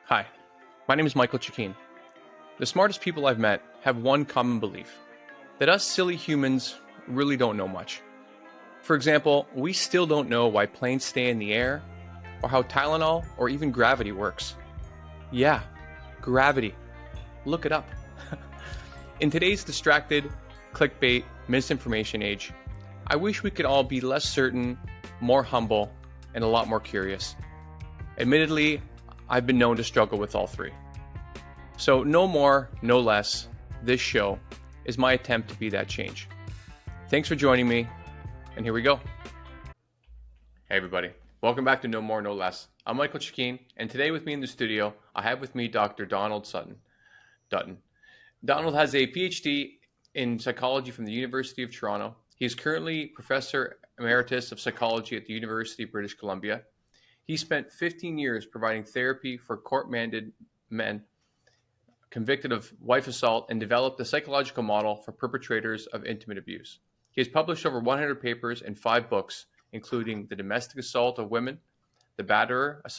Hi, my name is Michael Chikeen. The smartest people I've met have one common belief, that us silly humans really don't know much. For example, we still don't know why planes stay in the air, or how Tylenol or even gravity works. Yeah, gravity. Look it up. In today's distracted, clickbait, misinformation age, I wish we could all be less certain, more humble, and a lot more curious. Admittedly, I've been known to struggle with all three. So no more, no less, this show is my attempt to be that change. Thanks for joining me, and here we go. Hey everybody, welcome back to No More, No Less. I'm Michael Chikeen, and today with me in the studio, I have with me Dr. Donald Dutton. Donald has a Ph.D. in psychology from the University of Toronto. He is currently Professor Emeritus of Psychology at the University of British Columbia. He spent 15 years providing therapy for court-mandated men convicted of wife assault and developed a psychological model for perpetrators of intimate abuse. He has published over 100 papers and 5 books, including The Domestic Assault of Women, The Batterer, a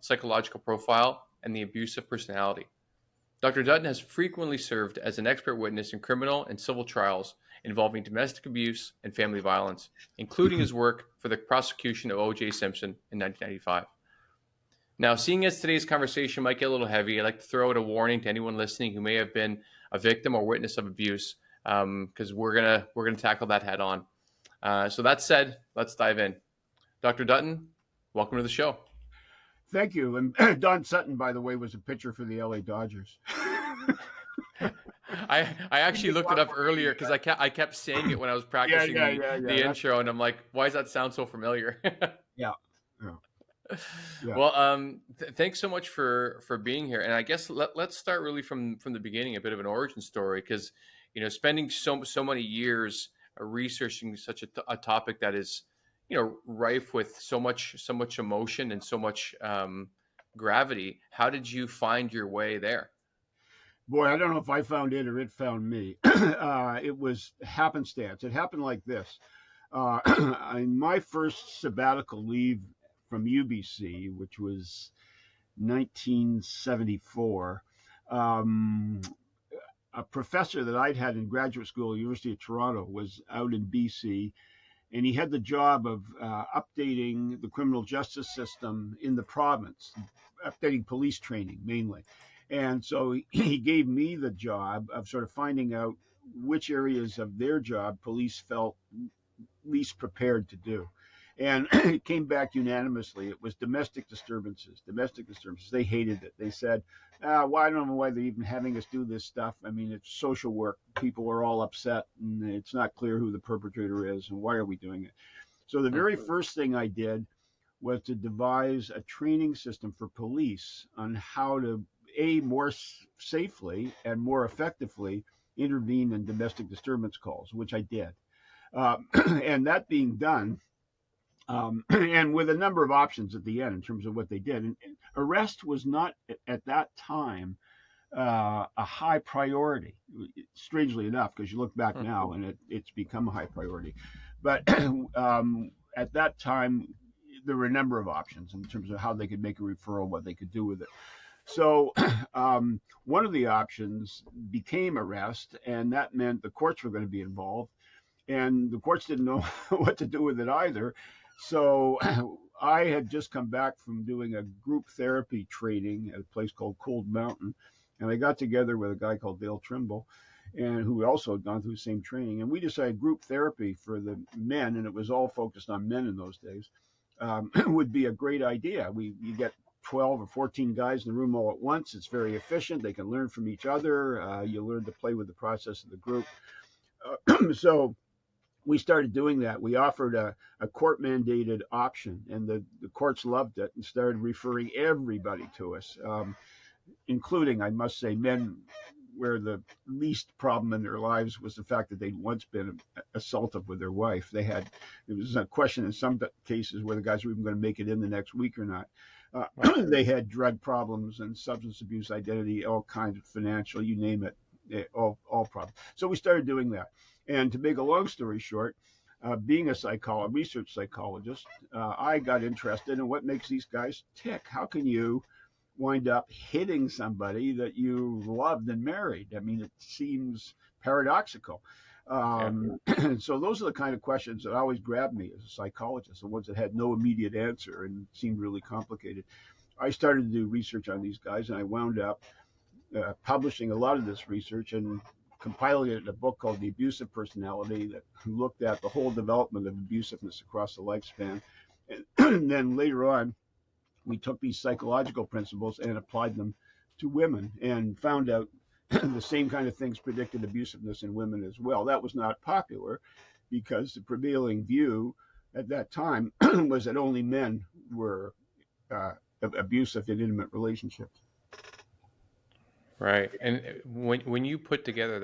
Psychological Profile, and The Abusive Personality. Dr. Dutton has frequently served as an expert witness in criminal and civil trials involving domestic abuse and family violence, including his work for the prosecution of O.J. Simpson in 1995. Now, seeing as today's conversation might get a little heavy, I'd like to throw out a warning to anyone listening who may have been a victim or witness of abuse, because we're gonna tackle that head on. So that said, let's dive in. Dr. Dutton, welcome to the show. Thank you. And Don Sutton, by the way, was a pitcher for the LA Dodgers. I actually looked it up earlier because I kept saying it when I was practicing the intro, and I'm like, why does that sound so familiar? Yeah. Well, thanks so much for being here, and I guess let's start really from the beginning, a bit of an origin story, because spending so many years researching such a topic that is rife with so much emotion and so much gravity. How did you find your way there? Boy, I don't know if I found it or it found me. It was happenstance. It happened like this. In my first sabbatical leave from UBC, which was 1974, a professor that I'd had in graduate school at the University of Toronto was out in BC, and he had the job of updating the criminal justice system in the province, updating police training mainly. And so he gave me the job of sort of finding out which areas of their job police felt least prepared to do. And it came back unanimously. It was domestic disturbances. They hated it. They said, well, I don't know why they're even having us do this stuff. I mean, it's social work. People are all upset, and it's not clear who the perpetrator is, and why are we doing it? So the very first thing I did was to devise a training system for police on how to, more safely and more effectively intervene in domestic disturbance calls, which I did. And that being done, and with a number of options at the end in terms of what they did. And arrest was not at that time a high priority, strangely enough, because you look back now and it's become a high priority. But at that time, there were a number of options in terms of how they could make a referral, what they could do with it. So one of the options became arrest, and that meant the courts were going to be involved. And the courts didn't know what to do with it either. So I had just come back from doing a group therapy training at a place called Cold Mountain. And I got together with a guy called Dale Trimble, and who also had gone through the same training. And we decided group therapy for the men, and it was all focused on men in those days, would be a great idea. You get 12 or 14 guys in the room all at once. It's very efficient. They can learn from each other. You learn to play with the process of the group. So we started doing that. We offered a court-mandated option, and the courts loved it and started referring everybody to us, including, I must say, men where the least problem in their lives was the fact that they'd once been assaulted with their wife. There was a question in some cases where the guys were even going to make it in the next week or not. They had drug problems and substance abuse, identity, all kinds of financial, you name it, all problems. So we started doing that. And to make a long story short, being a research psychologist, I got interested in what makes these guys tick. How can you wind up hitting somebody that you loved and married. I mean, it seems paradoxical. Yeah. So those are the kind of questions that always grabbed me as a psychologist, the ones that had no immediate answer and seemed really complicated. I started to do research on these guys, and I wound up publishing a lot of this research and compiling it in a book called The Abusive Personality that looked at the whole development of abusiveness across the lifespan. And then later on, we took these psychological principles and applied them to women and found out the same kind of things predicted abusiveness in women as well. That was not popular because the prevailing view at that time was that only men were abusive in intimate relationships. Right. And when you put together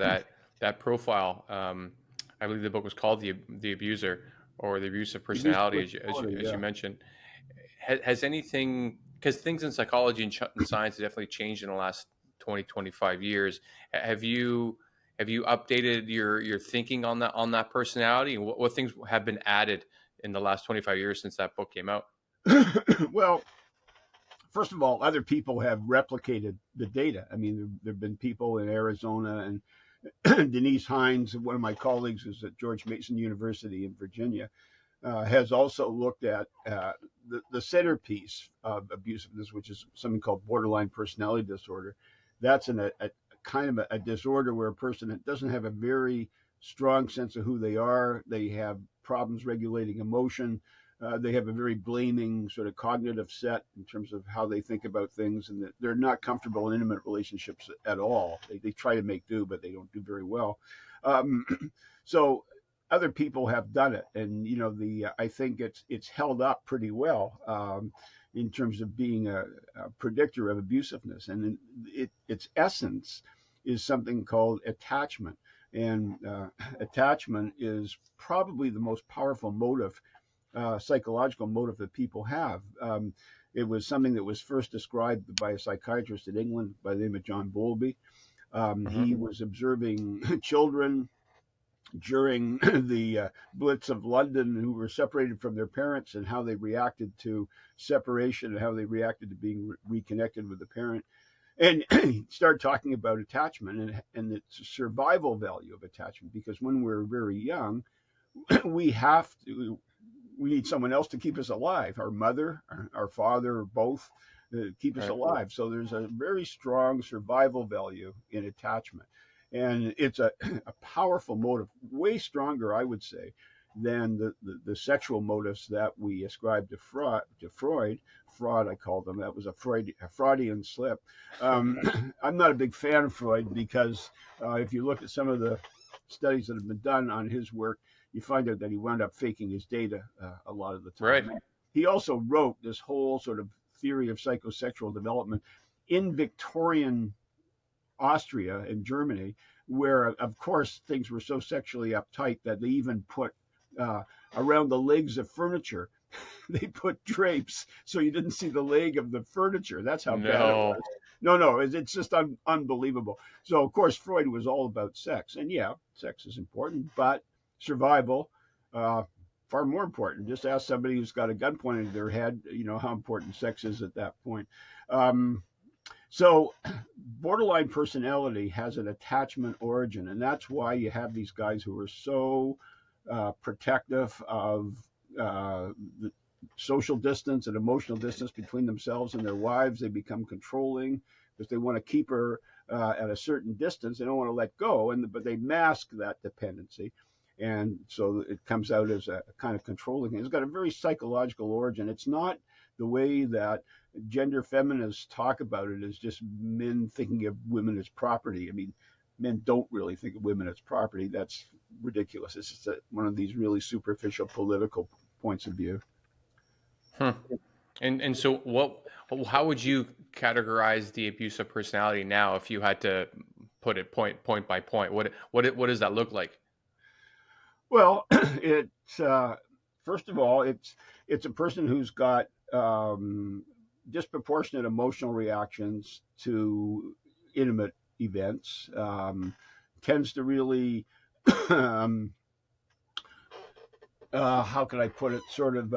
that profile, I believe the book was called the Abuser or the Abusive The abusive Personality, personality, as you yeah. mentioned. Has anything, because things in psychology and science have definitely changed in the last 20, 25 years. Have you updated your thinking on that personality, and what things have been added in the last 25 years since that book came out? Well, first of all, other people have replicated the data. I mean, there have been people in Arizona and Denise Hines, one of my colleagues, is at George Mason University in Virginia, has also looked at the centerpiece of abusiveness, which is something called borderline personality disorder. That's a kind of a disorder where a person doesn't have a very strong sense of who they are. They have problems regulating emotion. They have a very blaming sort of cognitive set in terms of how they think about things, and that they're not comfortable in intimate relationships at all. They try to make do, but they don't do very well. Um, so other people have done it, and I think it's held up pretty well in terms of being a predictor of abusiveness, and its essence is something called attachment, and attachment is probably the most powerful motive, psychological motive that people have. It was something that was first described by a psychiatrist in England by the name of John Bowlby. Hmm. He was observing children during the Blitz of London who were separated from their parents and how they reacted to separation and how they reacted to being reconnected with the parent. And start talking about attachment and the survival value of attachment, because when we're very young, we have to we need someone else to keep us alive, our mother, our father, or both, keep us Right. alive. So there's a very strong survival value in attachment. And it's a powerful motive, way stronger, I would say, than the sexual motives that we ascribe to Freud. Fraud, I called them. That was a Freudian slip. I'm not a big fan of Freud because if you look at some of the studies that have been done on his work, you find out that he wound up faking his data a lot of the Right. time. He also wrote this whole sort of theory of psychosexual development in Victorian Austria and Germany, where, of course, things were so sexually uptight that they even put around the legs of furniture, they put drapes so you didn't see the leg of the furniture. That's how bad it was. No. No, it's just unbelievable. So, of course, Freud was all about sex. And yeah, sex is important, but survival, uh, far more important. Just ask somebody who's got a gun pointed at their head, how important sex is at that point. Um, so, borderline personality has an attachment origin, and that's why you have these guys who are so protective of the social distance and emotional distance between themselves and their wives. They become controlling because they want to keep her at a certain distance. They don't want to let go, but they mask that dependency. And so it comes out as a kind of controlling thing. It's got a very psychological origin. It's not the way that gender feminists talk about it as just men thinking of women as property. I mean, men don't really think of women as property. That's ridiculous. It's just one of these really superficial political points of view. Hmm. And so how would you categorize the abusive personality now if you had to put it point by point? What does that look like? Well, it's first of all, it's a person who's got disproportionate emotional reactions to intimate events. Tends to really, how can I put it? Sort of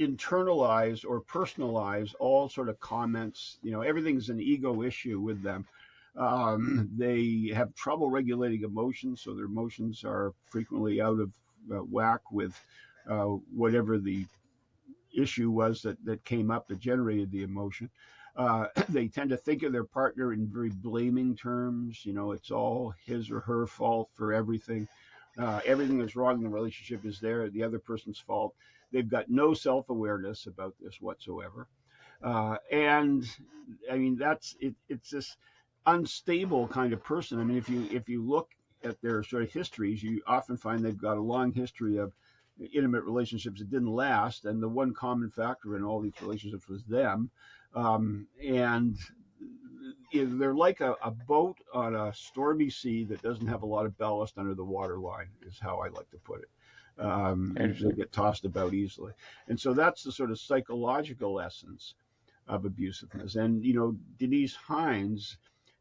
internalize or personalize all sort of comments. Everything's an ego issue with them. They have trouble regulating emotions, so their emotions are frequently out of whack with whatever the issue was that came up that generated the emotion. They tend to think of their partner in very blaming terms. It's all his or her fault for everything. Everything that's wrong in the relationship is the other person's fault. They've got no self-awareness about this whatsoever. And I mean, it's this unstable kind of person. I mean, if you look at their sort of histories, you often find they've got a long history of intimate relationships that didn't last, and the one common factor in all these relationships was them. And they're like a boat on a stormy sea that doesn't have a lot of ballast under the waterline, is how I like to put it. They get tossed about easily. And so that's the sort of psychological essence of abusiveness. And, Denise Hines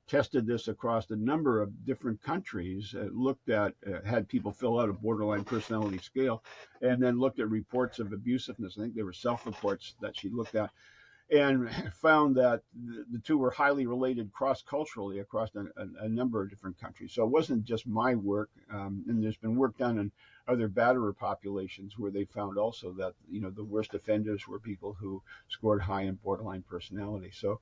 tested this across a number of different countries, looked at, had people fill out a borderline personality scale, and then looked at reports of abusiveness. I think they were self-reports that she looked at, and found that the two were highly related cross-culturally across a number of different countries. So it wasn't just my work, and there's been work done in other batterer populations where they found also that, the worst offenders were people who scored high in borderline personality. So,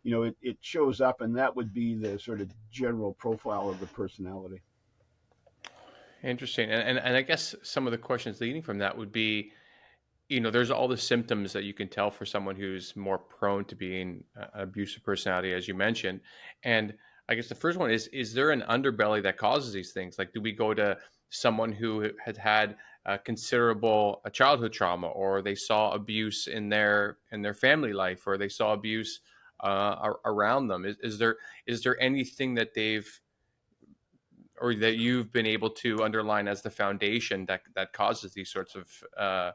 it shows up, and that would be the sort of general profile of the personality. Interesting. And I guess some of the questions leading from that would be, there's all the symptoms that you can tell for someone who's more prone to being abusive personality, as you mentioned. And I guess the first one is there an underbelly that causes these things? Like, do we go to someone who had considerable childhood trauma, or they saw abuse in their family life, or they saw abuse around them? Is there anything that they've, or that you've been able to underline as the foundation that causes these sorts of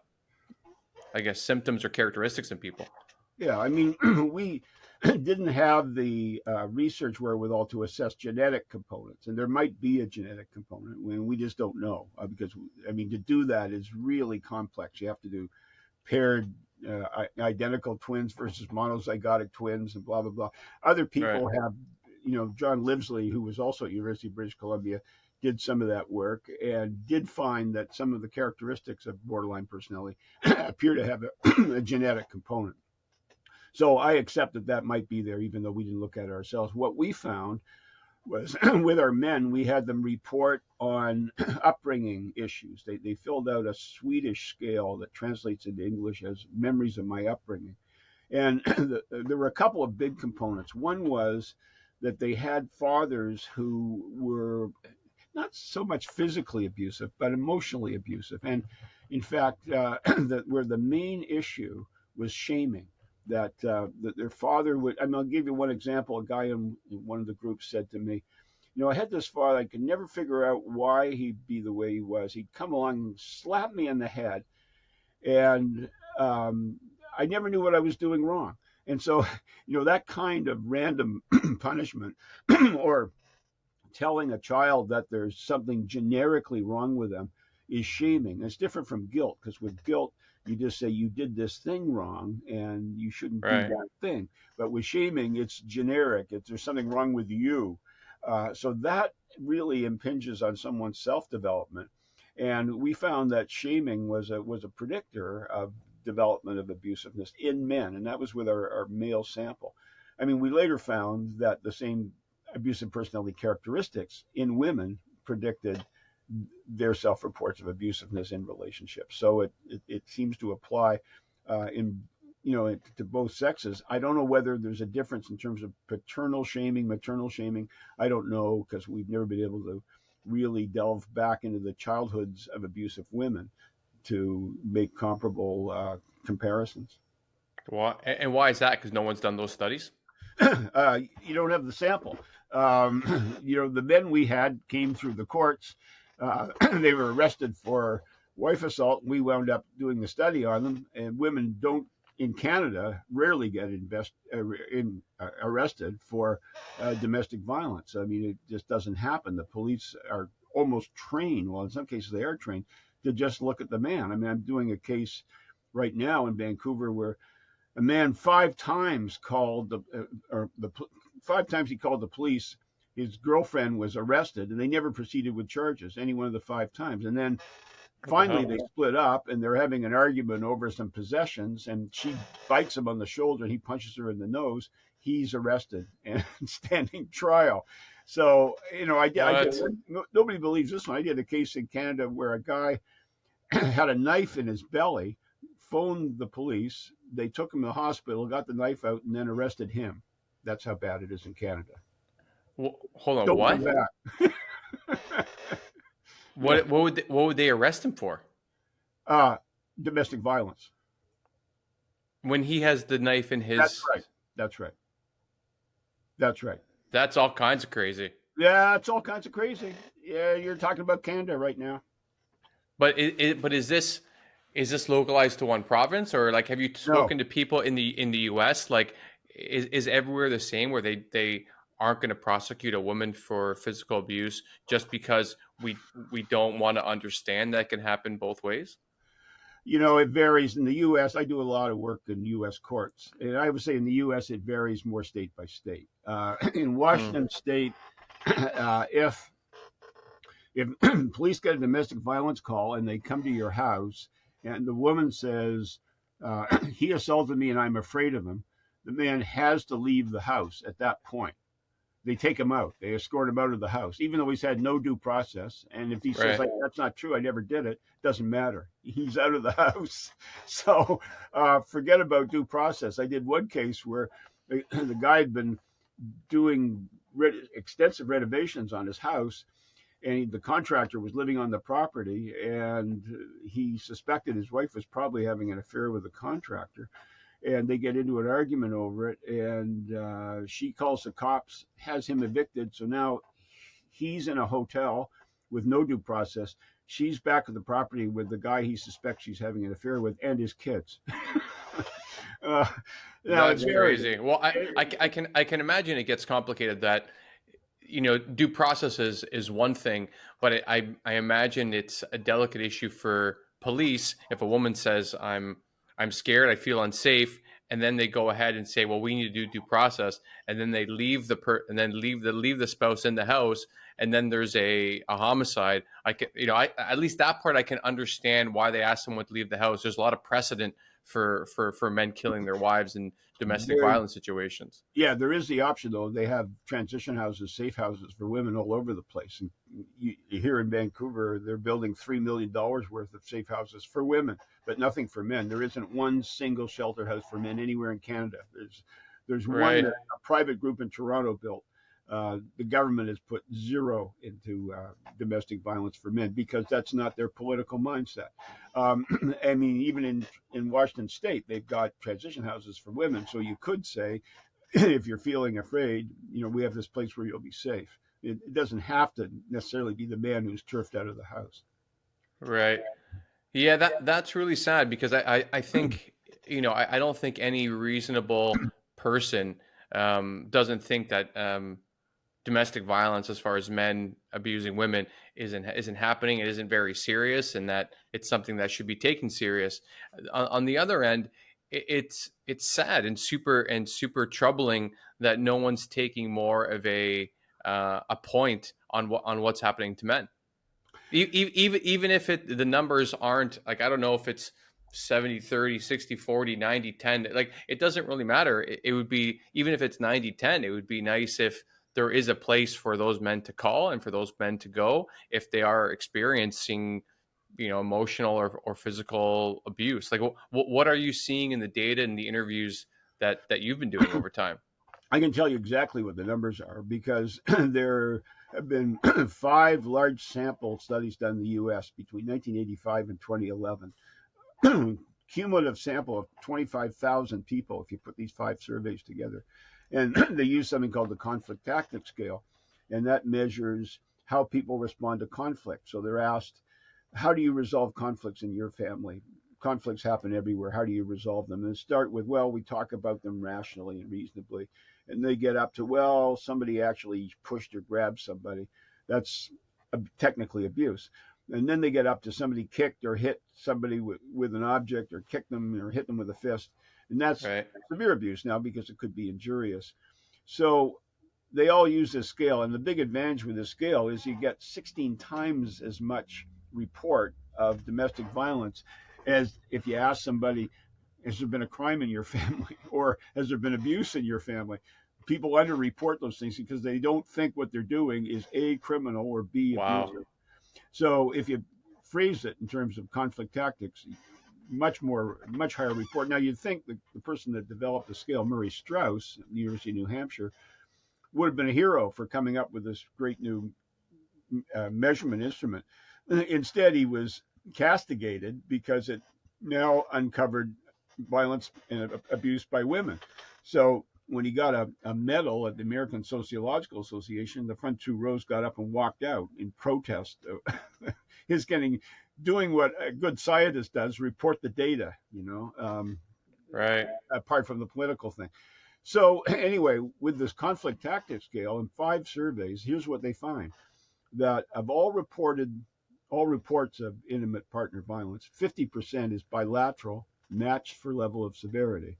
I guess symptoms or characteristics in people? Yeah, I mean, we didn't have the research wherewithal to assess genetic components, and there might be a genetic component when we just don't know, because to do that is really complex. You have to do paired identical twins versus monozygotic twins and blah blah blah. Other people have, John Livesley, who was also at University of British Columbia, did some of that work and did find that some of the characteristics of borderline personality appear to have a genetic component. So I accept that might be there, even though we didn't look at it ourselves. What we found was with our men, we had them report on upbringing issues. They filled out a Swedish scale that translates into English as memories of my upbringing. And there were a couple of big components. One was that they had fathers who were not so much physically abusive, but emotionally abusive. And in fact, where the main issue was shaming, that their father would, I'll give you one example. A guy in one of the groups said to me, I had this father, I could never figure out why he'd be the way he was. He'd come along and slap me on the head, and I never knew what I was doing wrong. And so, that kind of random punishment or telling a child that there's something generically wrong with them is shaming. It's different from guilt, because with guilt, you just say you did this thing wrong and you shouldn't do that thing. But with shaming, it's generic. There's something wrong with you. So that really impinges on someone's self-development. And we found that shaming was a predictor of development of abusiveness in men, and that was with our male sample. We later found that the same abusive personality characteristics in women predicted their self-reports of abusiveness in relationships. So it seems to apply to both sexes. I don't know whether there's a difference in terms of paternal shaming, maternal shaming. I don't know, because we've never been able to really delve back into the childhoods of abusive women to make comparable comparisons. Well, and why is that? Because no one's done those studies? You don't have the sample. The men we had came through the courts. They were arrested for wife assault. We wound up doing the study on them. And women in Canada, rarely get arrested for domestic violence. It just doesn't happen. The police are almost trained, well, in some cases they are trained, to just look at the man. I'm doing a case right now in Vancouver where a man 5 times called the 5 times he called the police. His girlfriend was arrested, and they never proceeded with charges any one of the 5 times. And then What the finally hell? they split up, and they're having an argument over some possessions. And she bites him on the shoulder, and he punches her in the nose. He's arrested and standing trial. So I did. What? Nobody believes this one. I did a case in Canada where a guy had a knife in his belly, phoned the police. They took him to the hospital, got the knife out, and then arrested him. That's how bad it is in Canada. Hold on. Don't come What? back. Yeah. What would they arrest him for? Domestic violence. When he has the knife in his. That's right. That's right. That's right. That's all kinds of crazy. Yeah, it's all kinds of crazy. Yeah, you're talking about Canada right now. But is this localized to one province, or like have you spoken to people in the U.S.? Like, is everywhere the same where they aren't going to prosecute a woman for physical abuse just because we don't want to understand that can happen both ways? It varies in the U.S. I do a lot of work in U.S. courts, and I would say in the U.S. it varies more state by state. In Washington State, if police get a domestic violence call and they come to your house and the woman says, he assaulted me and I'm afraid of him, the man has to leave the house at that point. They take him out. They escort him out of the house, even though he's had no due process. And if he says, like, that's not true, I never did it, doesn't matter. He's out of the house. So forget about due process. I did one case where the guy had been doing extensive renovations on his house, and the contractor was living on the property, and he suspected his wife was probably having an affair with the contractor. And they get into an argument over it, and she calls the cops, has him evicted. So now he's in a hotel with no due process. She's back at the property with the guy he suspects she's having an affair with and his kids. That's crazy. Well, I can imagine it gets complicated. That due process is one thing, but I imagine it's a delicate issue for police if a woman says I'm scared, I feel unsafe, and then they go ahead and say, well, we need to do due process, and then they leave the spouse in the house, and then there's a homicide. I can at least that part I can understand why they ask someone to leave the house. There's a lot of precedent for men killing their wives in domestic violence situations. Yeah, there is the option though. They have transition houses, safe houses for women all over the place. And here in Vancouver, they're building $3 million worth of safe houses for women, but nothing for men. There isn't one single shelter house for men anywhere in Canada. There's one that a private group in Toronto built. The government has put zero into domestic violence for men because that's not their political mindset. I mean, even in Washington State, they've got transition houses for women. So you could say, if you're feeling afraid, we have this place where you'll be safe. It doesn't have to necessarily be the man who's turfed out of the house. Right. Yeah, that's really sad because I think, I don't think any reasonable person doesn't think that domestic violence, as far as men abusing women, isn't happening. It isn't very serious, and that it's something that should be taken serious. On the other end, it's sad and super troubling that no one's taking more of a point on what's happening to men. Even if the numbers aren't, like, I don't know if it's 70-30, 60-40, 90-10, like, it doesn't really matter. It would be, even if it's 90-10, it would be nice if there is a place for those men to call and for those men to go if they are experiencing, emotional or physical abuse. Like, what are you seeing in the data and the interviews that you've been doing over time? I can tell you exactly what the numbers are because there have been 5 large sample studies done in the U.S. between 1985 and 2011. Cumulative sample of 25,000 people if you put these 5 surveys together. And they use something called the conflict tactic scale, and that measures how people respond to conflict. So they're asked, how do you resolve conflicts in your family? Conflicts happen everywhere. How do you resolve them? And start with, well, we talk about them rationally and reasonably. And they get up to, well, somebody actually pushed or grabbed somebody. That's technically abuse. And then they get up to somebody kicked or hit somebody with an object, or kicked them or hit them with a fist. And that's Right. severe abuse now, because it could be injurious. So they all use this scale. And the big advantage with this scale is you get 16 times as much report of domestic violence as if you ask somebody, has there been a crime in your family, or has there been abuse in your family? People underreport those things because they don't think what they're doing is A, criminal, or B, Wow. abusive. So if you phrase it in terms of conflict tactics, much higher report. Now, you'd think the person that developed the scale, Murray Strauss at the University of New Hampshire, would have been a hero for coming up with this great new measurement instrument. Instead, he was castigated because it now uncovered violence and abuse by women. So when he got a medal at the American Sociological Association, the front two rows got up and walked out in protest of his doing what a good scientist does, report the data, Right. apart from the political thing. So anyway, with this conflict tactics scale in 5 surveys, here's what they find: that of all reports of intimate partner violence, 50% is bilateral, matched for level of severity.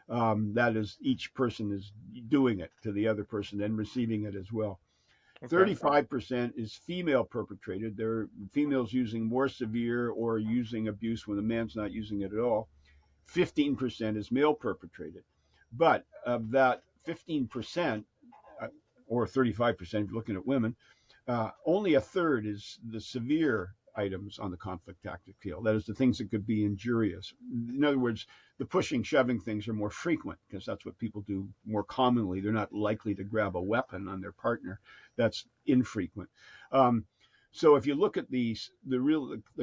That is, each person is doing it to the other person and receiving it as well. Okay. 35% is female perpetrated. There are females using more severe or using abuse when the man's not using it at all. 15% is male perpetrated. But of that 15%, or 35% if you're looking at women, only a third is the severe items on the conflict tactic scale. That is, the things that could be injurious. In other words, the pushing, shoving things are more frequent because that's what people do more commonly. They're not likely to grab a weapon on their partner. That's infrequent. So if you look at the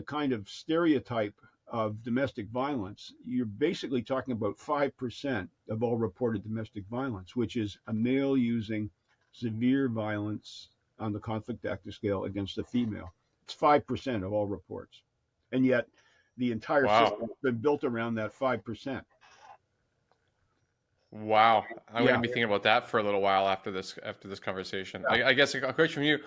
kind of stereotype of domestic violence, you're basically talking about 5% of all reported domestic violence, which is a male using severe violence on the conflict tactic scale against a female. It's 5% of all reports. And yet the entire system has been built around that 5%. Wow. I'm Yeah. going to be thinking about that for a little while after this conversation. I guess a question from you: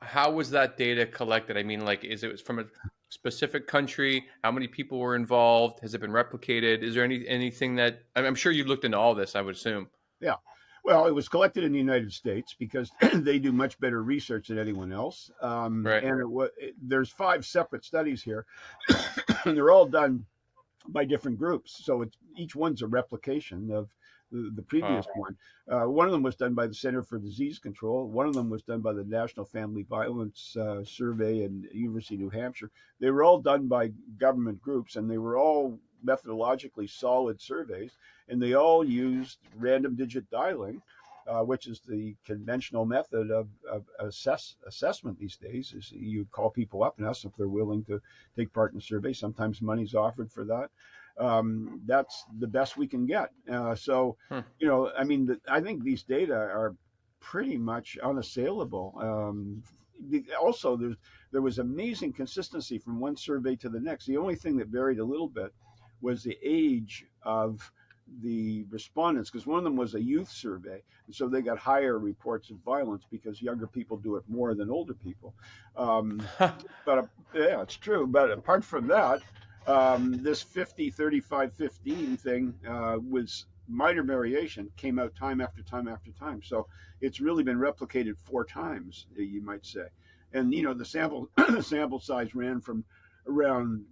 how was that data collected? I mean, like, is it from a specific country? How many people were involved? Has it been replicated? Is there anything that I'm sure you looked into all this, I would assume. Yeah. Well, it was collected in the United States because they do much better research than anyone else. Right. And there's 5 separate studies here, and they're all done by different groups. So each one's a replication of the previous one. One of them was done by the Center for Disease Control. One of them was done by the National Family Violence Survey and University of New Hampshire. They were all done by government groups, and they were all methodologically solid surveys, and they all used random digit dialing, which is the conventional method of assessment these days. Is you call people up and ask if they're willing to take part in the survey. Sometimes money's offered for that. That's the best we can get. I think these data are pretty much unassailable. Also, there was amazing consistency from one survey to the next. The only thing that varied a little bit was the age of the respondents, because one of them was a youth survey, and so they got higher reports of violence because younger people do it more than older people. But yeah, it's true. But apart from that, this 50, 35, 15 thing was minor variation, came out time after time after time. So it's really been replicated 4 times, you might say. And the sample size ran from around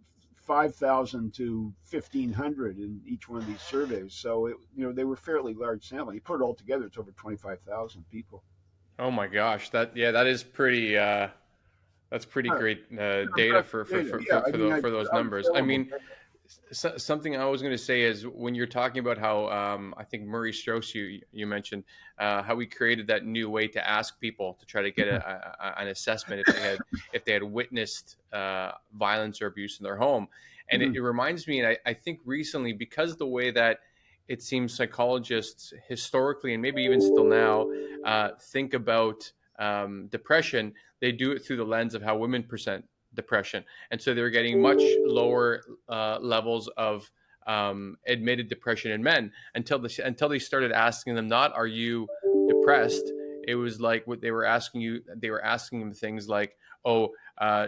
5,000 to 1,500 in each one of these surveys. So they were fairly large sample. You put it all together, it's over 25,000 people. Oh my gosh, that is pretty. That's pretty great data for those numbers. I mean, something I was going to say is when you're talking about how I think Murray Strauss you mentioned how we created that new way to ask people to try to get an assessment if they had witnessed violence or abuse in their home, and it reminds me, and I think recently, because of the way that it seems psychologists historically and maybe even still now think about depression, they do it through the lens of how women present depression. And so they're getting much lower levels of admitted depression in men until they started asking them, not are you depressed, it was like what they were asking you. They were asking him things like, "Oh,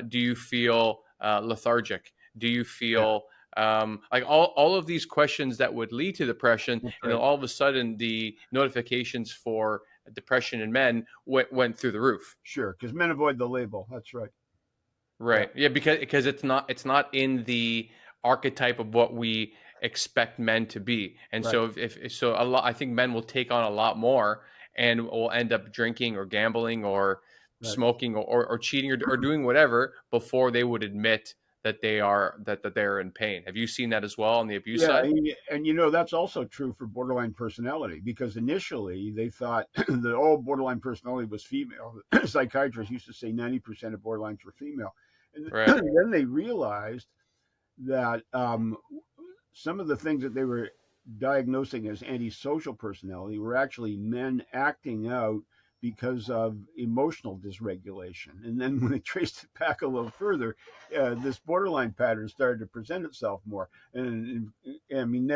do you feel lethargic? Do you Yeah, feel like all of these questions that would lead to depression?" that's And then right. all of a sudden, the notifications for depression in men went through the roof. Sure, because men avoid the label. That's right. Yeah, Right. Yeah, because it's not in the archetype of what we expect men to be. And right, so if so a lot I think men will take on a lot more and will end up drinking or gambling or right. smoking or cheating or doing whatever before they would admit that that they're in pain. Have you seen that as well on the abuse Yeah, side? and that's also true for borderline personality because initially they thought that all borderline personality was female. Psychiatrists used to say 90% of borderlines were female, and Right. then they realized that some of the things that they were diagnosing as antisocial personality were actually men acting out because of emotional dysregulation. And then when they traced it back a little further, this borderline pattern started to present itself more. And I mean,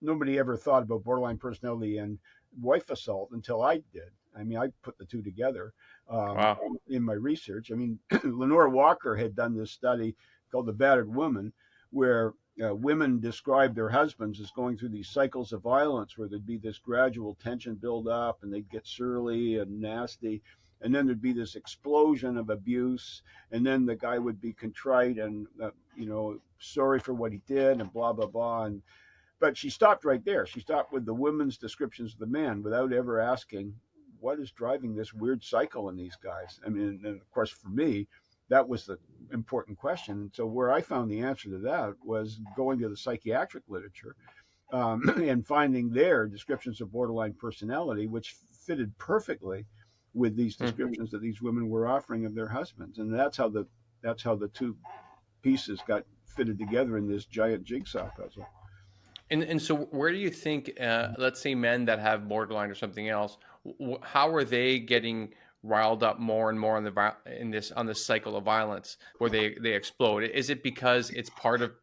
nobody ever thought about borderline personality and wife assault until I did. I mean, I put the two together um, Wow. in my research. I mean, Lenore Walker had done this study called The Battered Woman, where women described their husbands as going through these cycles of violence where there'd be this gradual tension build up and they'd get surly and nasty. And then there'd be this explosion of abuse. And then the guy would be contrite and, sorry for what he did and blah, blah, blah. But she stopped right there. She stopped with the women's descriptions of the man without ever asking what is driving this weird cycle in these guys. I mean, and of course, for me, that was the important question. And so, where I found the answer to that was going to the psychiatric literature and finding there descriptions of borderline personality, which fitted perfectly with these Hmm. descriptions that these women were offering of their husbands. And that's how the two pieces got fitted together in this giant jigsaw puzzle. And so where do you think, let's say men that have borderline or something else, how are they getting riled up more and more in this on this cycle of violence where they explode? Is it because it's part of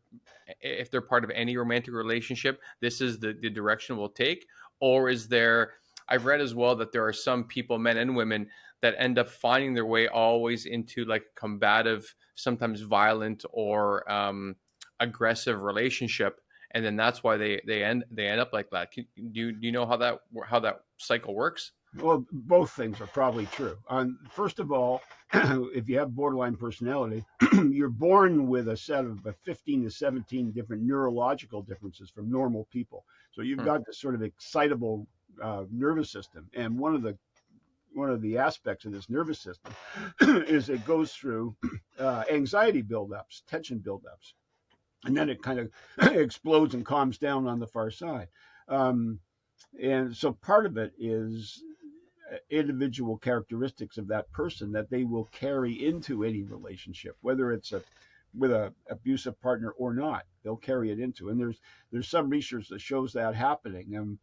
if they're part of any romantic relationship, this is the direction we'll take, or is there? I've read as well that there are some people, men and women, that end up finding their way always into like combative, sometimes violent or aggressive relationship, and then that's why they end up like that. Do you know how that cycle works? Well, both things are probably true. First of all, if you have borderline personality, you're born with a set of 15 to 17 different neurological differences from normal people. So you've Hmm. got this sort of excitable nervous system, and one of the aspects of this nervous system is it goes through anxiety buildups, tension buildups, and then it kind of explodes and calms down on the far side. Um, and so part of it is individual characteristics of that person that they will carry into any relationship, whether it's with a abusive partner or not. They'll carry it into, and there's some research that shows that happening.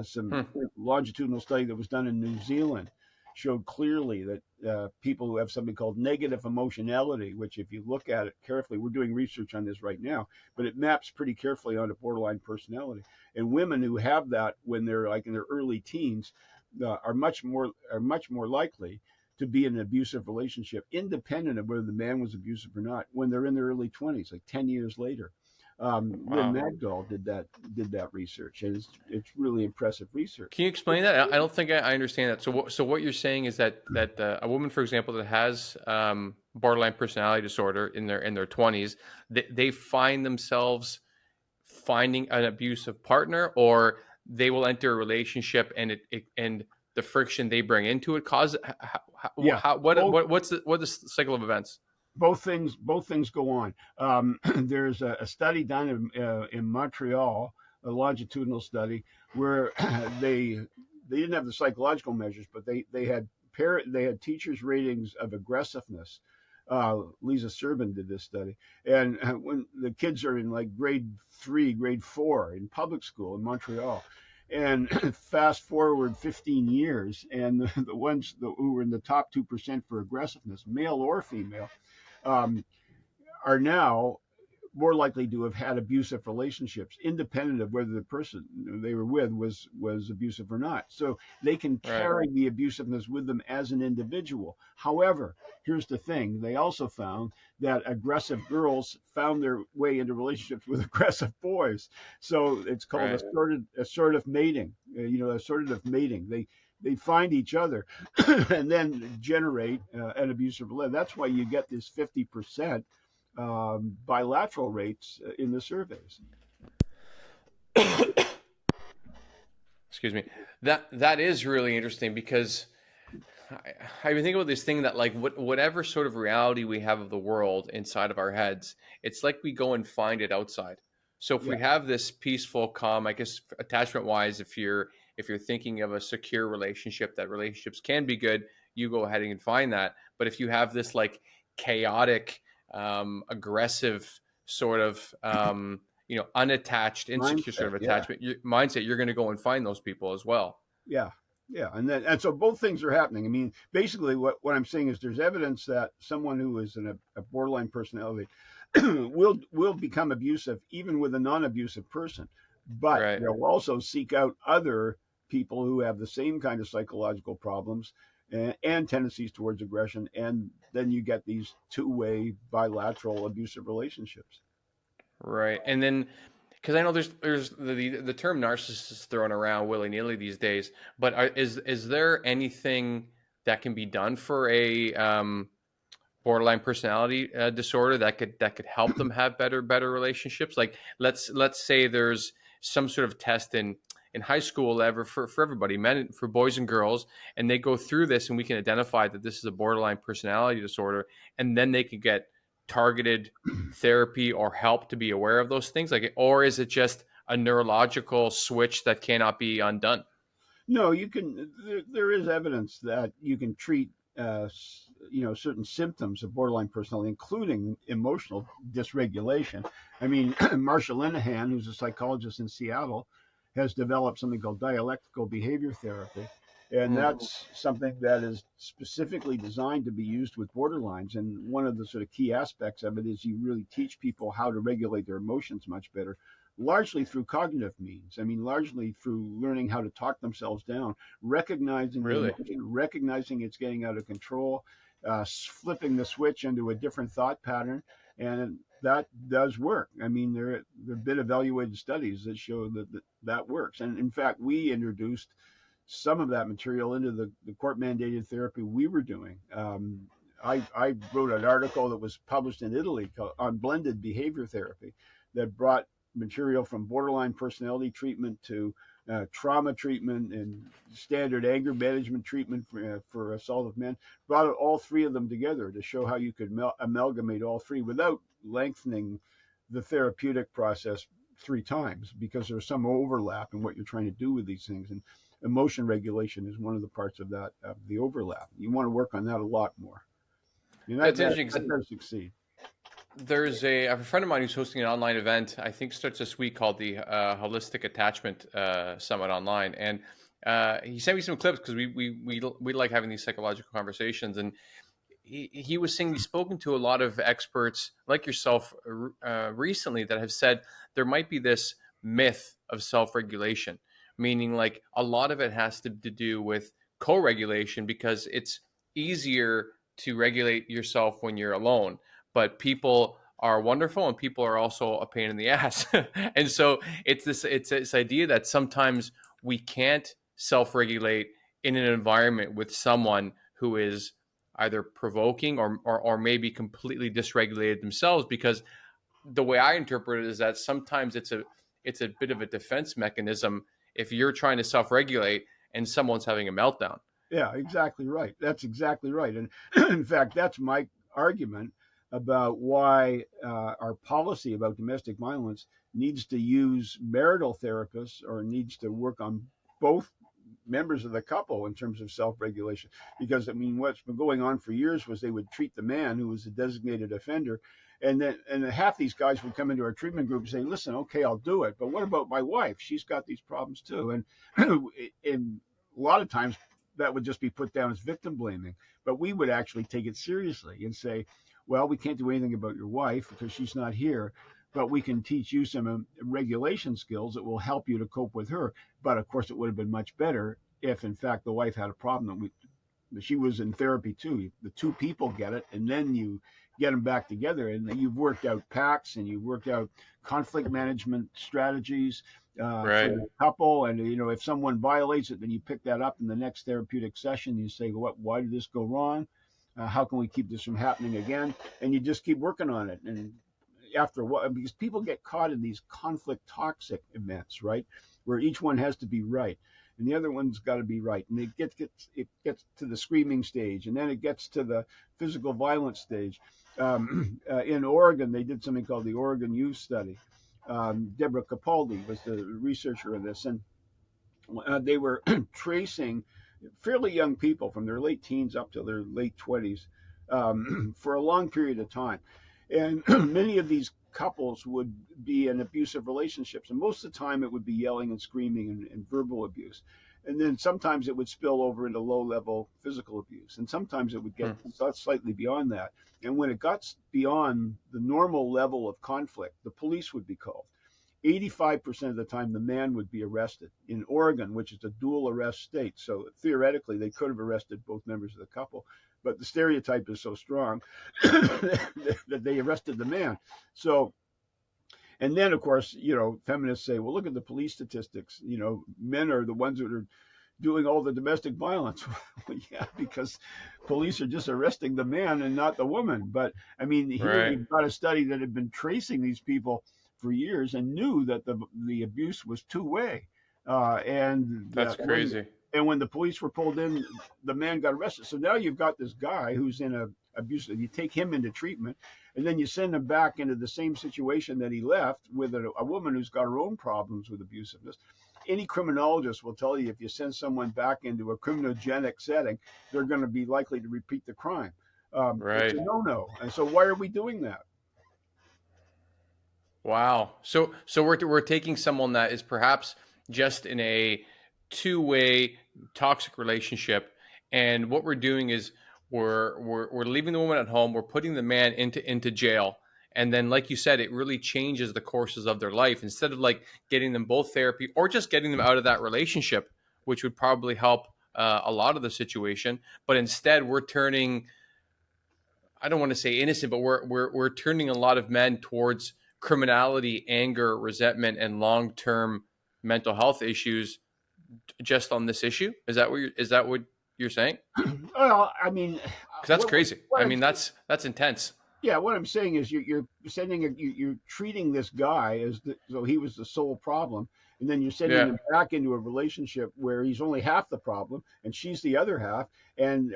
Some Hmm. longitudinal study that was done in New Zealand showed clearly that people who have something called negative emotionality, which if you look at it carefully, we're doing research on this right now, but it maps pretty carefully onto borderline personality. And women who have that when they're like in their early teens are much more likely to be in an abusive relationship, independent of whether the man was abusive or not, when they're in their early 20s, like 10 years later. Lynn Wow. Magdal did that research, and it's really impressive research. Can you explain that? I don't think I understand that. So what you're saying is that a woman, for example, that has borderline personality disorder in their 20s, they find themselves finding an abusive partner, or they will enter a relationship and the friction they bring into it causes Yeah, both what's the cycle of events? both things go on. There's a study done in Montreal, a longitudinal study where they didn't have the psychological measures, but they had teachers' ratings of aggressiveness. Lisa Serban did this study, and when the kids are in like grade 3, grade 4 in public school in Montreal, and fast forward 15 years, and the ones who were in the top 2% for aggressiveness, male or female, um, are now more likely to have had abusive relationships, independent of whether the person they were with was abusive or not. So they can Right. carry the abusiveness with them as an individual. However, here's the thing: they also found that aggressive girls found their way into relationships with aggressive boys. So it's called Right. assortative mating. Assortative mating. They find each other and then generate an abusive relationship. That's why you get this 50% bilateral rates in the surveys. Excuse me. That is really interesting because I've been thinking about this thing that like whatever sort of reality we have of the world inside of our heads, it's like we go and find it outside. So if Yeah. we have this peaceful, calm, I guess attachment wise, if you're thinking of a secure relationship, that relationships can be good, you go ahead and find that. But if you have this like chaotic, aggressive sort of unattached, insecure sort Mindset. of Yeah. attachment mindset, you're going to go and find those people as well. Yeah. Yeah. And so both things are happening. I mean, basically what I'm saying is there's evidence that someone who is a borderline personality will become abusive even with a non-abusive person, but Right. they'll also seek out other people who have the same kind of psychological problems and tendencies towards aggression, and then you get these two-way bilateral abusive relationships. Right. And then, because I know there's the term narcissist is thrown around willy nilly these days, but is there anything that can be done for a borderline personality disorder that could help them have better relationships? Like let's say there's some sort of test in high school ever for everybody, men, for boys and girls, and they go through this, and we can identify that this is a borderline personality disorder, and then they could get targeted therapy or help to be aware of those things, like, or is it just a neurological switch that cannot be undone? No, you can. There is evidence that you can treat, certain symptoms of borderline personality, including emotional dysregulation. I mean, Marsha Linehan, who's a psychologist in Seattle, has developed something called dialectical behavior therapy, and Mm, that's something that is specifically designed to be used with borderlines. And one of the sort of key aspects of it is you really teach people how to regulate their emotions much better, largely through cognitive means. I mean, largely through learning how to talk themselves down, recognizing the really? emotion, recognizing it's getting out of control, flipping the switch into a different thought pattern, and that does work. I mean, there have been evaluated studies that show that works. And in fact, we introduced some of that material into the court mandated therapy we were doing. I wrote an article that was published in Italy on blended behavior therapy that brought material from borderline personality treatment to trauma treatment and standard anger management treatment for assault men, brought all three of them together to show how you could amalgamate all three without lengthening the therapeutic process three times, because there's some overlap in what you're trying to do with these things. And emotion regulation is one of the parts of that, of the overlap. You want to work on that a lot more. And That's that interesting. does succeed. There's a friend of mine who's hosting an online event, I think starts this week, called the Holistic Attachment Summit online, and he sent me some clips because we like having these psychological conversations, and he was saying he's spoken to a lot of experts like yourself recently that have said there might be this myth of self-regulation, meaning like a lot of it has to do with co-regulation because it's easier to regulate yourself when you're alone, but people are wonderful and people are also a pain in the ass. And so it's this idea that sometimes we can't self-regulate in an environment with someone who is either provoking or maybe completely dysregulated themselves, because the way I interpret it is that sometimes it's a bit of a defense mechanism if you're trying to self-regulate and someone's having a meltdown. Yeah, exactly right. That's exactly right. And in fact, that's my argument about why our policy about domestic violence needs to use marital therapists, or needs to work on both members of the couple in terms of self-regulation. Because I mean, what's been going on for years was they would treat the man who was a designated offender, and half these guys would come into our treatment group and say, listen, okay, I'll do it, but what about my wife? She's got these problems too. And a lot of times that would just be put down as victim blaming, but we would actually take it seriously and say, well, we can't do anything about your wife because she's not here, but we can teach you some regulation skills that will help you to cope with her. But of course, it would have been much better if, in fact, the wife had a problem. She was in therapy too. The two people get it, and then you get them back together, and you've worked out pacts and you've worked out conflict management strategies for Right. the couple. And if someone violates it, then you pick that up in the next therapeutic session. You say, "What? Why did this go wrong? How can we keep this from happening again?" And you just keep working on it. And after a while, because people get caught in these conflict toxic events, right, where each one has to be right and the other one's got to be right, and it gets to the screaming stage, and then it gets to the physical violence stage. In Oregon, they did something called the Oregon Youth Study. Deborah Capaldi was the researcher of this, and they were tracing fairly young people from their late teens up to their late 20s for a long period of time. And many of these couples would be in abusive relationships, and most of the time it would be yelling and screaming and verbal abuse. And then sometimes it would spill over into low-level physical abuse, and sometimes it would get slightly beyond that. And when it got beyond the normal level of conflict, the police would be called. 85% of the time, the man would be arrested. In Oregon, which is a dual arrest state, so theoretically they could have arrested both members of the couple, but the stereotype is so strong that they arrested the man. So, and then of course, feminists say, well, look at the police statistics. Men are the ones that are doing all the domestic violence. Well, yeah, because police are just arresting the man and not the woman. But I mean, here we've got a study that had been tracing these people for years and knew that the abuse was two-way. And That's crazy. And when the police were pulled in, the man got arrested. So now you've got this guy who's in a abusive. You take him into treatment, and then you send him back into the same situation that he left with a woman who's got her own problems with abusiveness. Any criminologist will tell you if you send someone back into a criminogenic setting, they're going to be likely to repeat the crime. It's a no-no. And so why are we doing that? Wow. So we're taking someone that is perhaps just in a two-way toxic relationship, and what we're doing is we're leaving the woman at home, we're putting the man into jail, and then, like you said, it really changes the courses of their life. Instead of like getting them both therapy or just getting them out of that relationship, which would probably help a lot of the situation, but instead we're turning, I don't want to say innocent, but we're turning a lot of men towards criminality, anger, resentment, and long-term mental health issues just on this issue. Is that what you're saying? Well, I mean, because that's crazy. I mean, that's intense. Yeah, what I'm saying is you're treating this guy as so he was the sole problem, and then you're sending him back into a relationship where he's only half the problem and she's the other half, and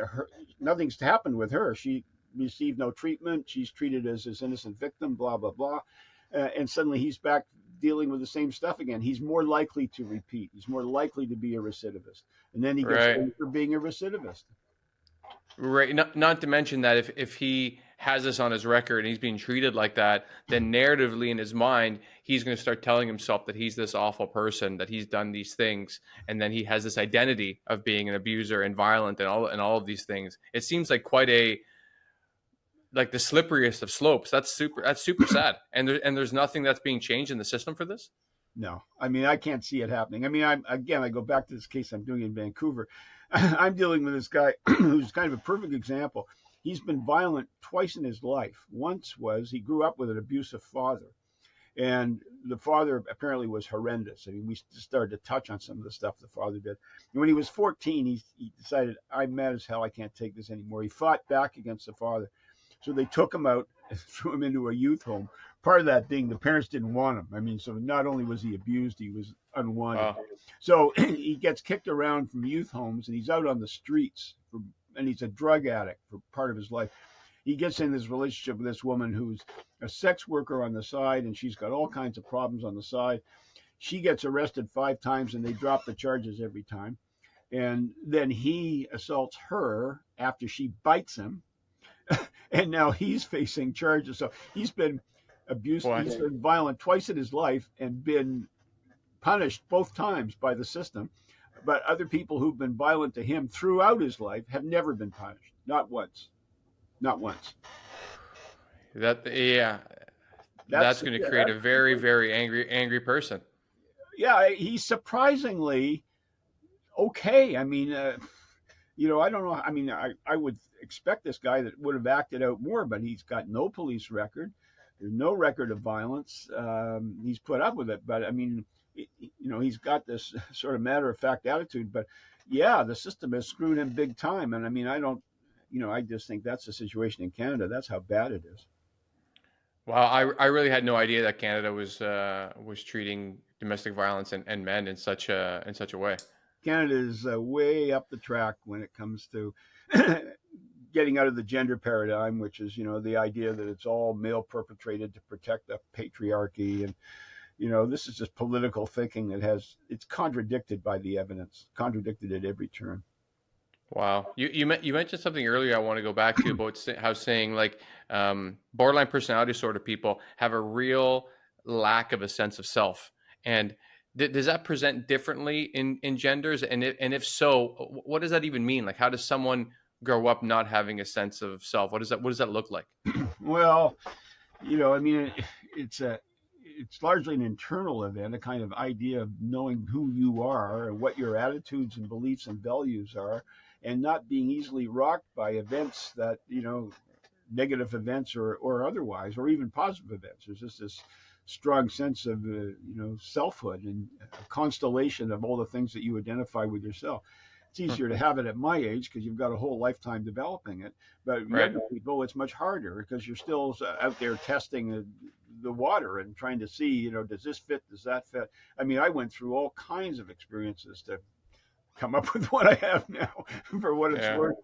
nothing's happened with her. She received no treatment. She's treated as his innocent victim. Blah blah blah, and suddenly he's back dealing with the same stuff again. He's more likely to repeat. He's more likely to be a recidivist, and then he gets paid for being a recidivist. Right. Not to mention that if he has this on his record and he's being treated like that, then narratively in his mind, he's going to start telling himself that he's this awful person, that he's done these things. And then he has this identity of being an abuser and violent and all of these things. It seems like quite like the slipperiest of slopes. That's super sad. And there's nothing that's being changed in the system for this. No, I mean, I can't see it happening. I mean, I go back to this case I'm doing in Vancouver. I'm dealing with this guy who's kind of a perfect example. He's been violent twice in his life. Once was he grew up with an abusive father, and the father apparently was horrendous. I mean, we started to touch on some of the stuff the father did. And when he was 14, he decided, I'm mad as hell. I can't take this anymore. He fought back against the father. So they took him out and threw him into a youth home. Part of that being the parents didn't want him. I mean, so not only was he abused, he was unwanted. Oh. So he gets kicked around from youth homes, and he's out on the streets, and he's a drug addict for part of his life. He gets in this relationship with this woman who's a sex worker on the side, and she's got all kinds of problems on the side. She gets arrested 5 times, and they drop the charges every time. And then he assaults her after she bites him. And now he's facing charges. So he's been abused. He's been violent twice in his life and been punished both times by the system. But other people who've been violent to him throughout his life have never been punished. Not once. Not once. That's going to create a very, very angry person. Yeah, he's surprisingly okay. I mean, I don't know. I mean, I would expect this guy that would have acted out more, but he's got no police record. There's no record of violence. He's put up with it, but I mean, he's got this sort of matter of fact attitude. But yeah, the system has screwed him big time. And I mean, I don't, I just think that's the situation in Canada. That's how bad it is. Wow, I really had no idea that Canada was treating domestic violence and men in such a way. Canada is way up the track when it comes to getting out of the gender paradigm, which is, the idea that it's all male perpetrated to protect the patriarchy. And, this is just political thinking it's contradicted by the evidence, contradicted at every turn. Wow, you mentioned something earlier. I want to go back to about how saying like borderline personality disorder people have a real lack of a sense of self, and does that present differently in genders? And if so, what does that even mean? Like, how does someone grow up not having a sense of self? What does that look like? Well, I mean, it's largely an internal event, a kind of idea of knowing who you are and what your attitudes and beliefs and values are, and not being easily rocked by events that, negative events or otherwise, or even positive events. There's just this strong sense of, selfhood and a constellation of all the things that you identify with yourself. It's easier to have it at my age because you've got a whole lifetime developing it. But Right. younger people, it's much harder because you're still out there testing the water and trying to see, does this fit? Does that fit? I mean, I went through all kinds of experiences to come up with what I have now, for what it's worth.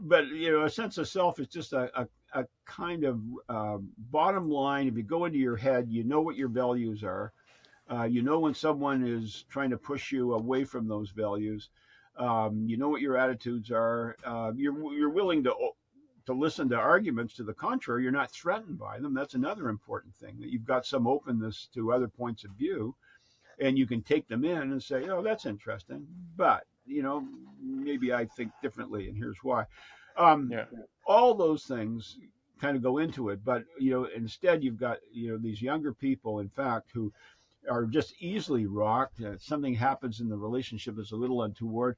But a sense of self is just a kind of bottom line. If you go into your head, you know what your values are. When someone is trying to push you away from those values. You know what your attitudes are. You're willing to listen to arguments to the contrary. You're not threatened by them. That's another important thing, that you've got some openness to other points of view, and you can take them in and say, oh, that's interesting, but maybe I think differently, and here's why. All those things kind of go into it, but instead you've got these younger people, in fact, who are just easily rocked. Something happens in the relationship that's a little untoward,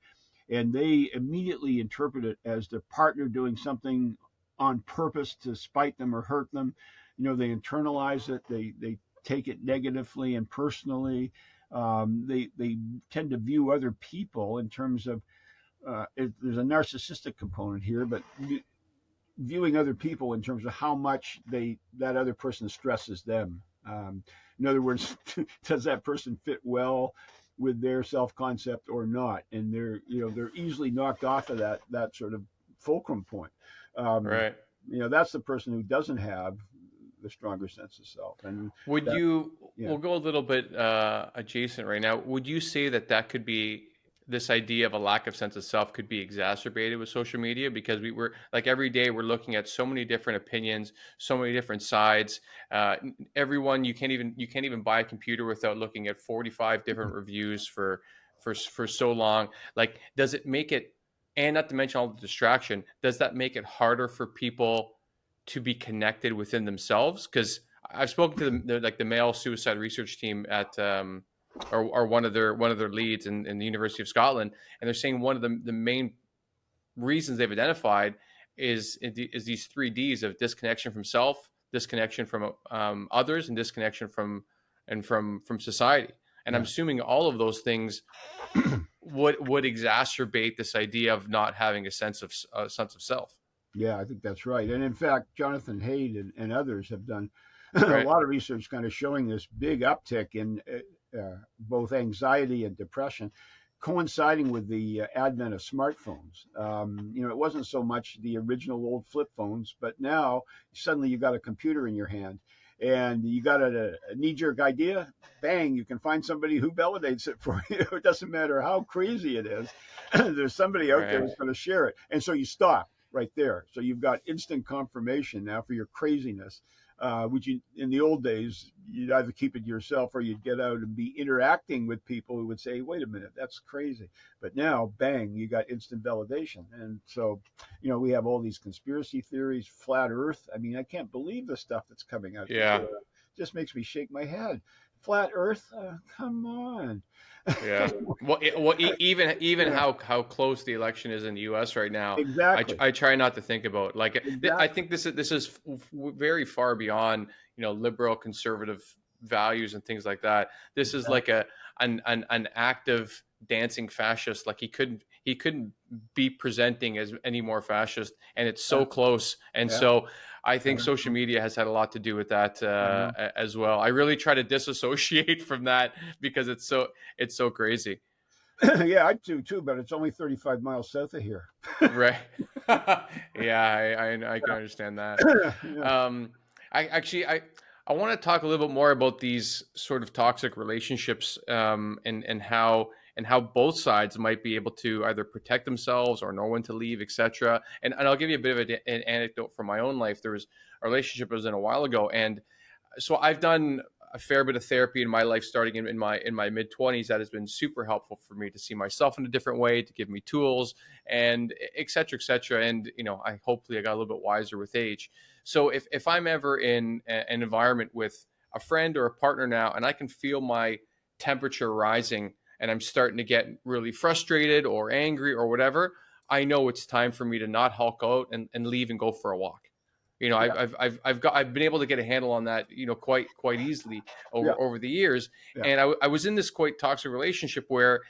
and they immediately interpret it as their partner doing something on purpose to spite them or hurt them. They internalize it. They take it negatively and personally. They tend to view other people in terms of there's a narcissistic component here, but viewing other people in terms of how much that other person stresses them. In other words, does that person fit well with their self-concept or not? And they're easily knocked off of that sort of fulcrum point. Right. That's the person who doesn't have the stronger sense of self. And we'll go a little bit adjacent right now. Would you say that could be, this idea of a lack of sense of self could be exacerbated with social media? Because we're like, every day we're looking at so many different opinions, so many different sides. Everyone, you can't even buy a computer without looking at 45 different reviews for so long. Like, does it make it, and not to mention all the distraction, does that make it harder for people to be connected within themselves? Because I've spoken to the male suicide research team at or one of their leads in the University of Scotland, and they're saying one of the main reasons they've identified is these 3 Ds of disconnection from self, disconnection from others, and disconnection from society. And I'm assuming all of those things would exacerbate this idea of not having a sense of self. Yeah, I think that's right. And in fact, Jonathan Haidt and others have done Right. a lot of research kind of showing this big uptick in both anxiety and depression, coinciding with the advent of smartphones. It wasn't so much the original old flip phones, but now suddenly you've got a computer in your hand and you got a knee-jerk idea, bang, you can find somebody who validates it for you. It doesn't matter how crazy it is. There's somebody out there who's going to share it. And so you stop right there. So you've got instant confirmation now for your craziness. which in the old days, you'd either keep it to yourself or you'd get out and be interacting with people who would say, wait a minute, that's crazy. But now, bang, you got instant validation. And so, we have all these conspiracy theories, flat earth. I mean, I can't believe the stuff that's coming out Yeah. there. It just makes me shake my head. Flat earth? Come on. Yeah. Well, even Yeah, how close the election is in the U.S. right now, exactly. I try not to think about. Like, I Exactly. think this is very far beyond liberal conservative values and things like that. This is like Exactly. an active dancing fascist. Like he couldn't be presenting as any more fascist, and it's Yeah. so close. And Yeah. so I think Yeah. social media has had a lot to do with that I know. as well. I really try to disassociate from that because it's so crazy. Yeah, I do too, but it's only 35 miles south of here. Right. Yeah, I can understand that. Yeah. Um, I want to talk a little bit more about these sort of toxic relationships, and how both sides might be able to either protect themselves or know when to leave, etc. And I'll give you a bit of an anecdote from my own life. There was a relationship I was in a while ago, and so I've done a fair bit of therapy in my life, starting in my mid-20s. That has been super helpful for me to see myself in a different way, to give me tools, and et cetera, et cetera. And I hopefully I got a little bit wiser with age. So if I'm ever in an environment with a friend or a partner now, and I can feel my temperature rising, and I'm starting to get really frustrated or angry or whatever, I know it's time for me to not hulk out and leave and go for a walk. Yeah. I've been able to get a handle on that, quite easily Yeah. over the years. Yeah. And I was in this quite toxic relationship where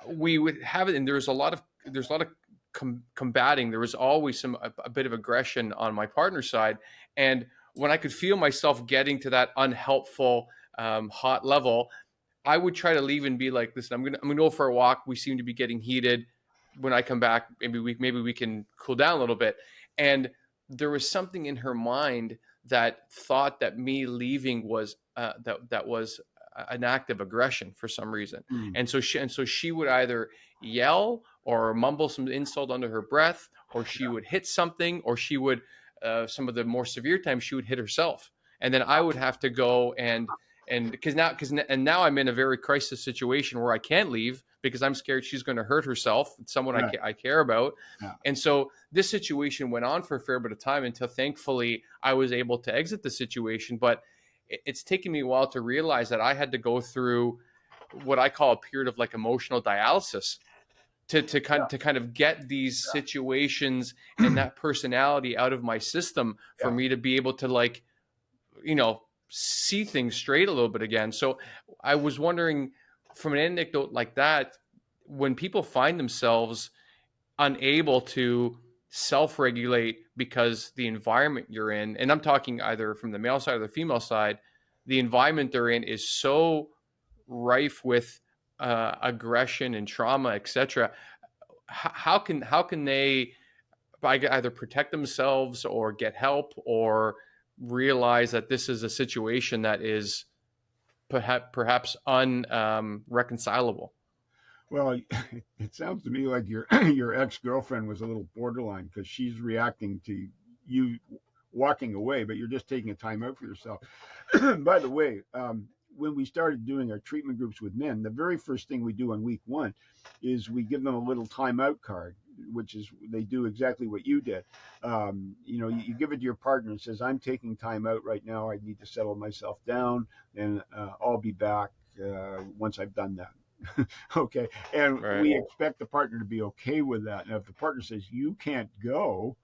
we would have it, and there's a lot of combating. There was always a bit of aggression on my partner's side, and when I could feel myself getting to that unhelpful, hot level, I would try to leave and be like, listen, I'm gonna go for a walk. We seem to be getting heated. When I come back, maybe we can cool down a little bit. And there was something in her mind that thought that me leaving was that was an act of aggression for some reason. Mm. And so she would either yell or mumble some insult under her breath, or she would hit something, or she would some of the more severe times she would hit herself. And then I would have to go and now I'm in a very crisis situation where I can't leave because I'm scared she's going to hurt herself, someone Right. I care about. Yeah. And so this situation went on for a fair bit of time until thankfully I was able to exit the situation. But it's taken me a while to realize that I had to go through what I call a period of like emotional dialysis Yeah. to kind of get these situations and that personality out of my system for Yeah. me to be able to, like, see things straight a little bit again. So I was wondering, from an anecdote like that, when people find themselves unable to self-regulate because the environment you're in, and I'm talking either from the male side or the female side, the environment they're in is so rife with aggression and trauma, etc. How can they either protect themselves or get help or realize that this is a situation that is perhaps unreconcilable? Well, it sounds to me like your your ex-girlfriend was a little borderline because she's reacting to you walking away, but you're just taking a time out for yourself. By the way, when we started doing our treatment groups with men, the very first thing we do on week one is we give them a little timeout card, which is they do exactly what you did. You give it to your partner and says, "I'm taking time out right now. I need to settle myself down, and I'll be back once I've done that." Okay. And Right. we expect the partner to be okay with that. And if the partner says you can't go,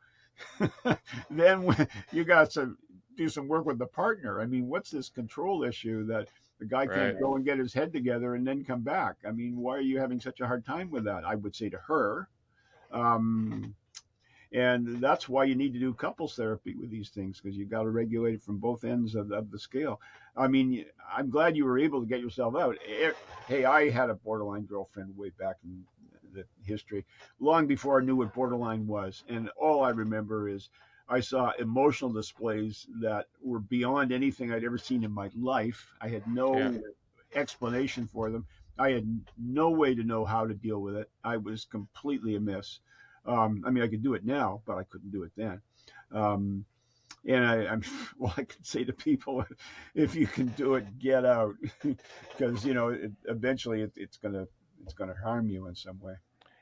then you got to do some work with the partner. I mean, what's this control issue that the guy Right. can't go and get his head together and then come back? I mean, why are you having such a hard time with that? I would say to her. Um, and that's why you need to do couples therapy with these things, because you've got to regulate it from both ends of the scale. I mean, I'm glad you were able to get yourself out. Hey, I had a borderline girlfriend way back in the history, long before I knew what borderline was. And all I remember is I saw emotional displays that were beyond anything I'd ever seen in my life. I had Yeah. no explanation for them. I had no way to know how to deal with it. I was completely amiss. I mean, I could do it now, but I couldn't do it then. Um, And well, I can say to people, if you can do it, get out, because eventually it's gonna harm you in some way.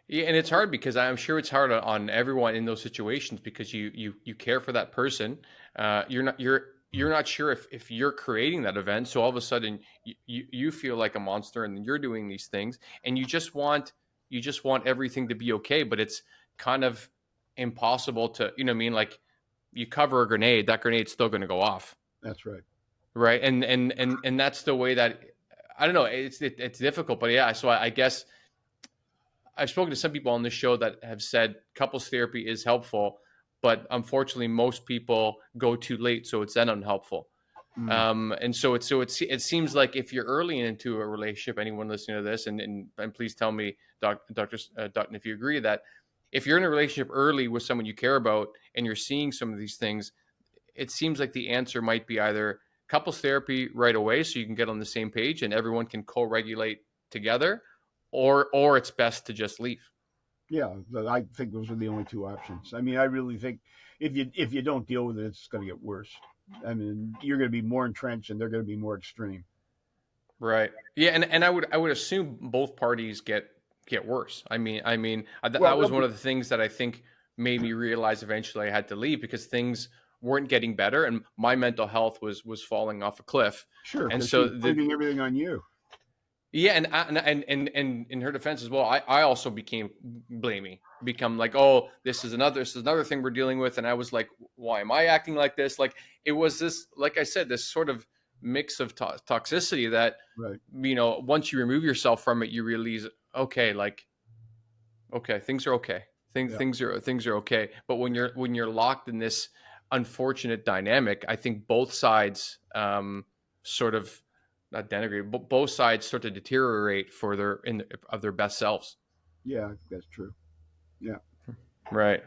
Yeah, and it's hard because I'm sure it's hard on everyone in those situations because you care for that person. You're not sure if you're creating that event, so all of a sudden you feel like a monster, and you're doing these things, and you just want everything to be okay, but it's kind of impossible to, you know what I mean? Like, you cover a grenade, that grenade's still going to go off, That's right. right? And that's the way that, I don't know. It's difficult, but yeah. So I guess I've spoken to some people on this show that have said couples therapy is helpful, but unfortunately, most people go too late, so it's then unhelpful. Mm. And it seems like if you're early into a relationship, anyone listening to this, and please tell me, Dr. Dutton, if you agree that if you're in a relationship early with someone you care about and you're seeing some of these things, it seems like the answer might be either couples therapy right away, so you can get on the same page and everyone can co-regulate together, or it's best to just leave. Yeah, I think those are the only two options. I mean, I really think if you don't deal with it, it's going to get worse. I mean, you're going to be more entrenched, and they're going to be more extreme. Right. Yeah, and I would assume both parties get worse. I mean Well, that was one of the things that I think made me realize eventually I had to leave, because things weren't getting better and my mental health was falling off a cliff. sure, And because so she's the blaming everything on you. yeah, and in her defense as well, I also became blamey, become like, oh, this is another thing we're dealing with, and I was like, why am I acting like this? Like, it was this, like I said, this sort of mix of toxicity that, Right. once you remove yourself from it, you realize, okay, like, okay, things are okay, things Yeah. things are okay. But when you're locked in this unfortunate dynamic, I think both sides sort of, not denigrate, but both sides start to deteriorate for of their best selves. Yeah, that's true. Yeah. Right.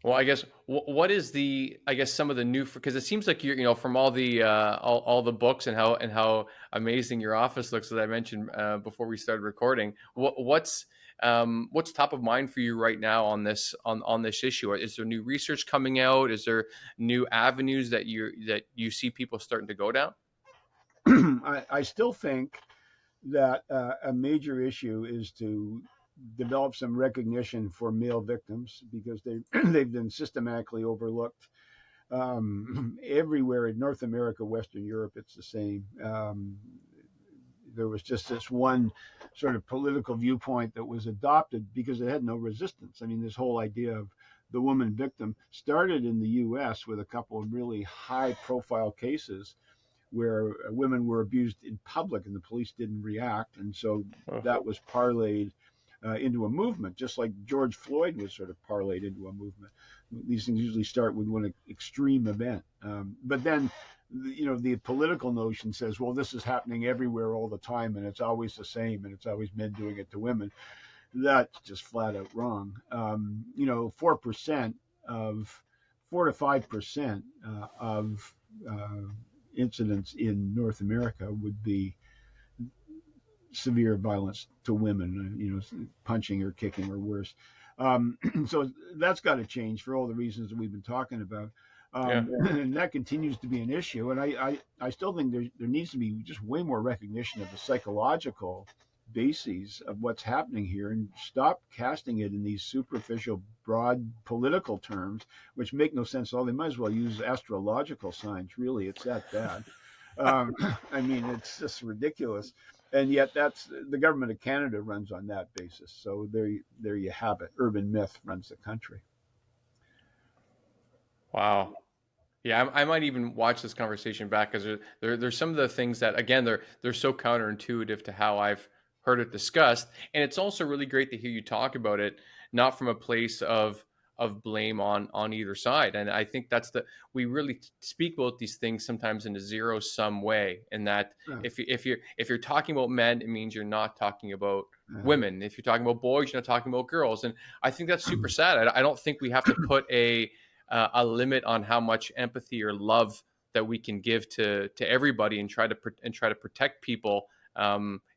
Well, I guess what is I guess some of the new, because it seems like you're, from all the all the books, and how amazing your office looks, as I mentioned before we started recording. What's top of mind for you right now on this issue? Is there new research coming out? Is there new avenues that you see people starting to go down? I still think that a major issue is to develop some recognition for male victims, because they've been systematically overlooked everywhere in North America, Western Europe. It's the same. There was just this one sort of political viewpoint that was adopted because it had no resistance. I mean, this whole idea of the woman victim started in the U.S. with a couple of really high-profile cases where women were abused in public and the police didn't react. And so that was parlayed into a movement, just like George Floyd was sort of parlayed into a movement. These things usually start with one extreme event. But then, the political notion says, well, this is happening everywhere all the time, and it's always the same, and it's always men doing it to women. That's just flat out wrong. 4% of 4 to 5% of incidents in North America would be severe violence to women, punching or kicking or worse. So that's got to change for all the reasons that we've been talking about. Yeah. And that continues to be an issue. And I still think there needs to be just way more recognition of the psychological bases of what's happening here, and stop casting it in these superficial, broad political terms, which make no sense at all. They might as well use astrological signs. Really, it's that bad. I mean, it's just ridiculous. And yet, that's the government of Canada runs on that basis. So there you have it. Urban myth runs the country. Wow. Yeah, I might even watch this conversation back, because there's some of the things that, again, they're so counterintuitive to how I've heard it discussed, and it's also really great to hear you talk about it, not from a place of blame on either side. And I think we really speak about these things sometimes in a zero sum way, and that Yeah. if you're talking about men, it means you're not talking about women. If you're talking about boys, you're not talking about girls, and I think that's super sad. I don't think we have to put a limit on how much empathy or love that we can give to everybody, and try to protect people,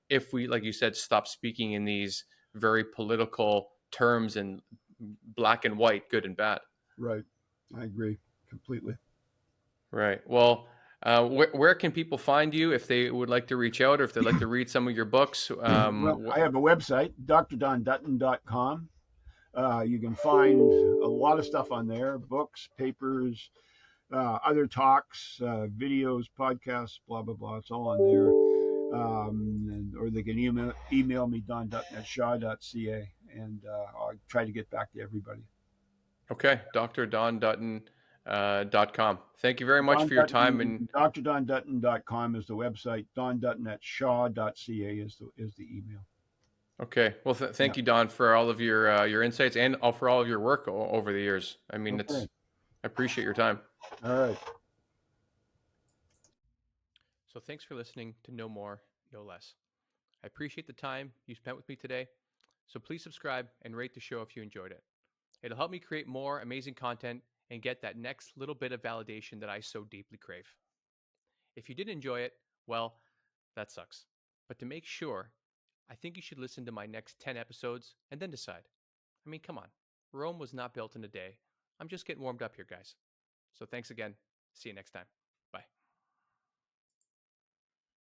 if we, like you said, stop speaking in these very political terms and black and white, good and bad. Right. I agree completely. Right. Well, where can people find you if they would like to reach out or if they'd like to read some of your books? Well, I have a website, drdondutton.com. You can find a lot of stuff on there: books, papers, other talks, videos, podcasts, blah blah blah. It's all on there. Or they can email me, don.dutton@shaw.ca, and I'll try to get back to everybody. Okay, Dr. Don Dutton. .com. Thank you very much Don for your time. Dutton, And drdondutton.com is the website. Dondutton@shaw.ca is the email. okay, well, Yeah. thank you, Don, for all of your insights and for all of your work over the years. I mean, Okay. I appreciate your time. All right. So thanks for listening to No More, No Less. I appreciate the time you spent with me today. So please subscribe and rate the show if you enjoyed it. It'll help me create more amazing content and get that next little bit of validation that I so deeply crave. If you did enjoy it, well, that sucks. But to make sure, I think you should listen to my next 10 episodes and then decide. I mean, come on. Rome was not built in a day. I'm just getting warmed up here, guys. So thanks again. See you next time.